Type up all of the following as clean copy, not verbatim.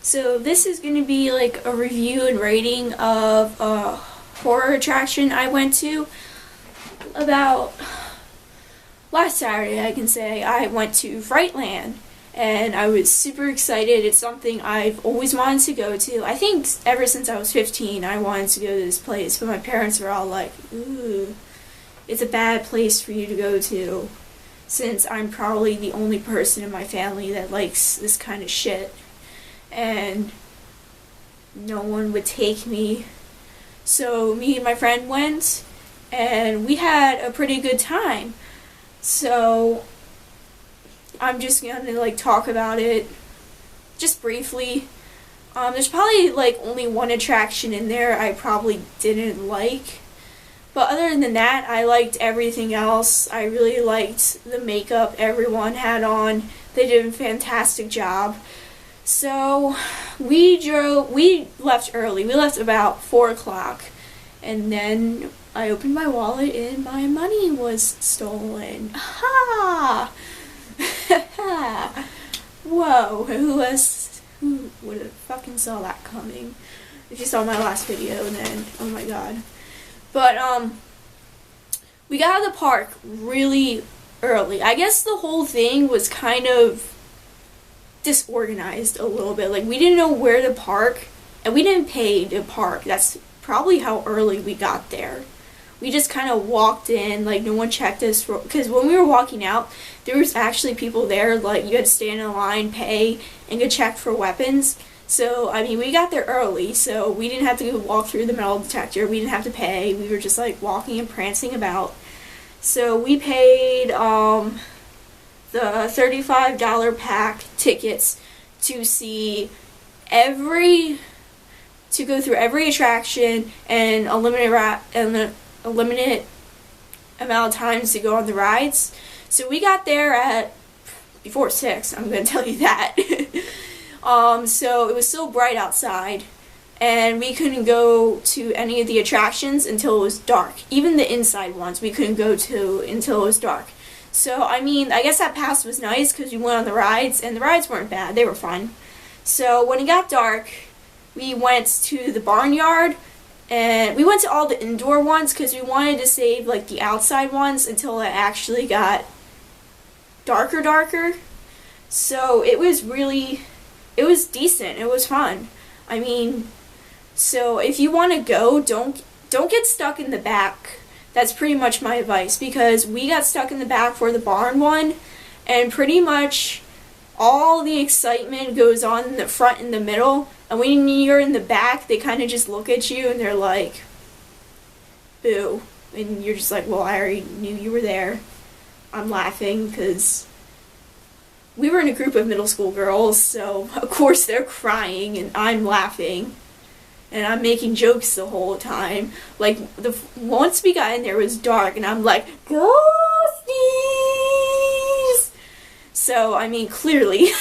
So this is going to be like a review and rating of a horror attraction I went to about last Saturday. I can say I went to Frightland and I was super excited. It's something I've always wanted to go to. I think ever since I was 15 I wanted to go to this place, but my parents were all like, ooh, it's a bad place for you to go to, since I'm probably the only person in my family that likes this kind of shit. And no one would take me. So me and my friend went, and we had a pretty good time. So I'm just gonna like talk about it just briefly. There's probably like only one attraction in there I probably didn't like. But other than that, I liked everything else. I really liked the makeup everyone had on. They did a fantastic job. So we left early. We left about 4 o'clock. And then I opened my wallet and my money was stolen. Ha! Whoa, who would have fucking saw that coming? If you saw my last video, then, oh my god. But, we got out of the park really early. I guess the whole thing was kind of disorganized a little bit. Like, we didn't know where to park, and we didn't pay to park. That's probably how early we got there. We just kind of walked in, like, no one checked us, because when we were walking out, there was actually people there, like, you had to stand in a line, pay, and get checked for weapons. So, I mean, we got there early, so we didn't have to walk through the metal detector, we didn't have to pay, we were just, like, walking and prancing about. So, we paid, the $35 pack tickets to see to go through every attraction and a limited amount of times to go on the rides. So we got there at before 6, I'm going to tell you that. So it was still bright outside, and we couldn't go to any of the attractions until it was dark. Even the inside ones we couldn't go to until it was dark. So, I mean, I guess that pass was nice because we went on the rides, and the rides weren't bad. They were fun. So, when it got dark, we went to the barnyard, and we went to all the indoor ones because we wanted to save, like, the outside ones until it actually got darker. So, it was decent. It was fun. I mean, so if you want to go, don't get stuck in the back. That's pretty much my advice, because we got stuck in the back for the barn one, and pretty much all the excitement goes on in the front and the middle, and when you're in the back, they kind of just look at you and they're like, boo, and you're just like, well, I already knew you were there. I'm laughing because we were in a group of middle school girls, so of course they're crying and I'm laughing. And I'm making jokes the whole time. Like, once we got in there, it was dark, and I'm like, ghosties! So, I mean, clearly.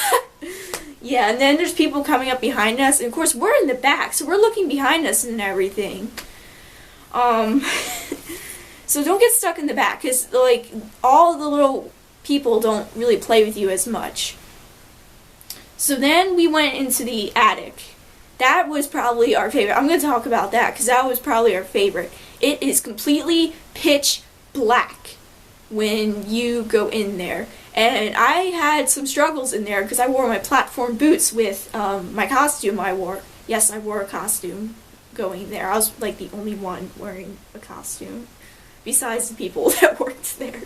Yeah, and then there's people coming up behind us, and of course, we're in the back, so we're looking behind us and everything. So don't get stuck in the back, because, like, all the little people don't really play with you as much. So then we went into the attic. That was probably our favorite. I'm going to talk about that because that was probably our favorite. It is completely pitch black when you go in there. And I had some struggles in there because I wore my platform boots with my costume I wore. Yes, I wore a costume going there. I was like the only one wearing a costume besides the people that worked there.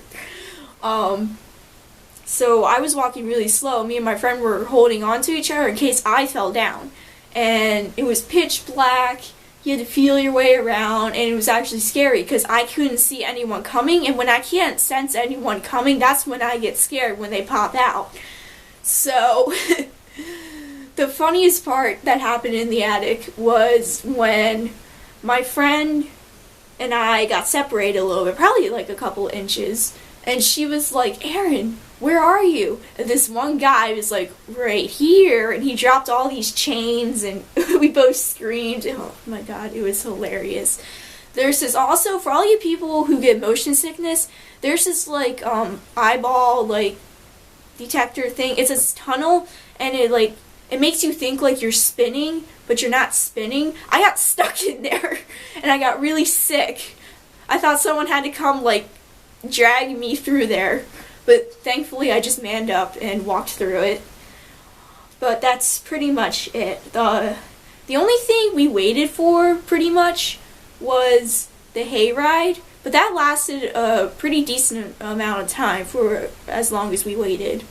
So I was walking really slow. Me and my friend were holding on to each other in case I fell down. And it was pitch black, you had to feel your way around, and it was actually scary because I couldn't see anyone coming, and when I can't sense anyone coming, that's when I get scared, when they pop out. So, the funniest part that happened in the attic was when my friend and I got separated a little bit, probably like a couple inches, and she was like, Aaron, where are you? And this one guy was like, right here, and he dropped all these chains, and we both screamed. Oh my god, it was hilarious. There's this also, for all you people who get motion sickness, there's this eyeball detector thing. It's a tunnel, and it it makes you think like you're spinning, but you're not spinning. I got stuck in there and I got really sick. I thought someone had to come like drag me through there, but thankfully I just manned up and walked through it. But that's pretty much it. The only thing we waited for pretty much was the hayride, but that lasted a pretty decent amount of time for as long as we waited.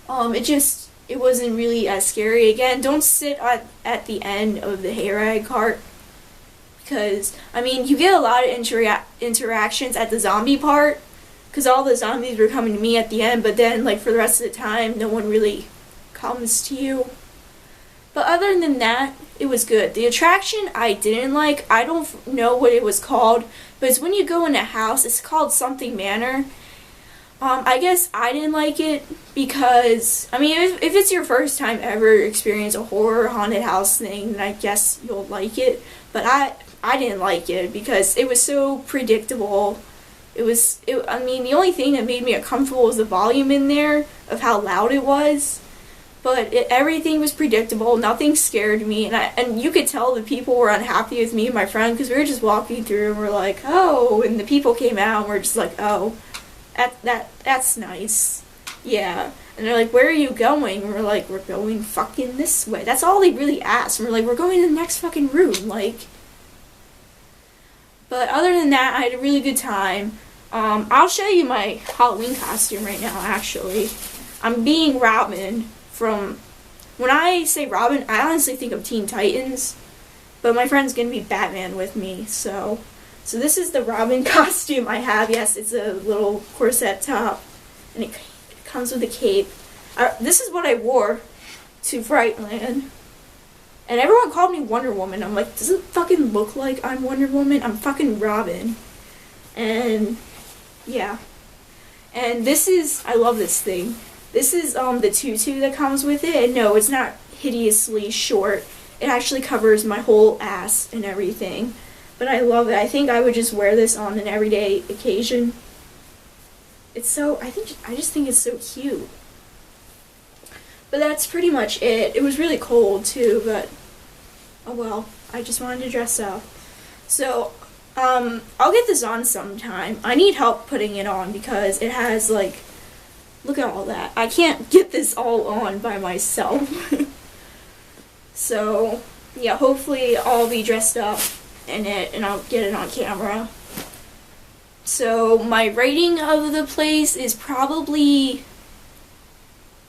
It wasn't really as scary. Again, don't sit at the end of the hayride cart, because, I mean, you get a lot of interactions at the zombie part, because all the zombies were coming to me at the end, but then, like, for the rest of the time, no one really comes to you. But other than that, it was good. The attraction I didn't like, I don't know what it was called, but it's when you go in a house, it's called something manor. I guess I didn't like it because, I mean, if it's your first time ever experience a horror haunted house thing, then I guess you'll like it. But I didn't like it because it was so predictable. I mean, the only thing that made me uncomfortable was the volume in there of how loud it was. But everything was predictable. Nothing scared me, and you could tell the people were unhappy with me and my friend because we were just walking through and we're like, oh, and the people came out and we're just like, oh, that's nice, yeah. And they're like, where are you going? And we're like, we're going fucking this way. That's all they really asked. And we're like, we're going to the next fucking room, like. But other than that, I had a really good time. I'll show you my Halloween costume right now. Actually, I'm being Robin. When I say Robin, I honestly think of Teen Titans, but my friend's gonna be Batman with me, so this is the Robin costume I have. Yes, it's a little corset top, and it comes with a cape. This is what I wore to Frightland, and everyone called me Wonder Woman. I'm like, does it fucking look like I'm Wonder Woman? I'm fucking Robin, and yeah, and I love this thing. This is the tutu that comes with it, and no, it's not hideously short. It actually covers my whole ass and everything. But I love it. I think I would just wear this on an everyday occasion. I just think it's so cute. But that's pretty much it. It was really cold too, but oh well. I just wanted to dress up. So, I'll get this on sometime. I need help putting it on because it has like, look at all that. I can't get this all on by myself. So, yeah, hopefully I'll be dressed up in it and I'll get it on camera. So, my rating of the place is probably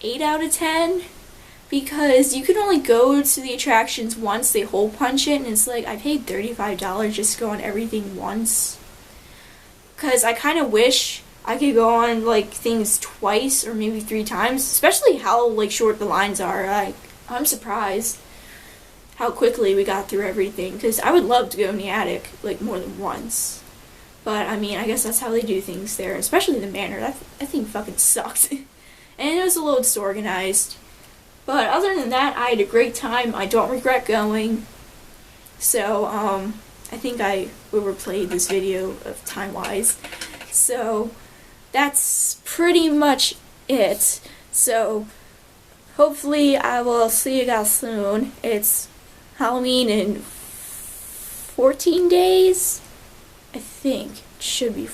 8 out of 10. Because you can only go to the attractions once. They hole punch it, and it's like, I paid $35 just to go on everything once. Because I kind of wish I could go on like things twice or maybe 3 times, especially how like short the lines are. I'm surprised how quickly we got through everything, because I would love to go in the attic like more than once. But I mean, I guess that's how they do things there, especially the manor. That thing fucking sucked. And it was a little disorganized. But other than that, I had a great time. I don't regret going. So, I think I overplayed this video of time-wise. So, that's pretty much it. So, hopefully I will see you guys soon. It's Halloween in 14 days? I think it should be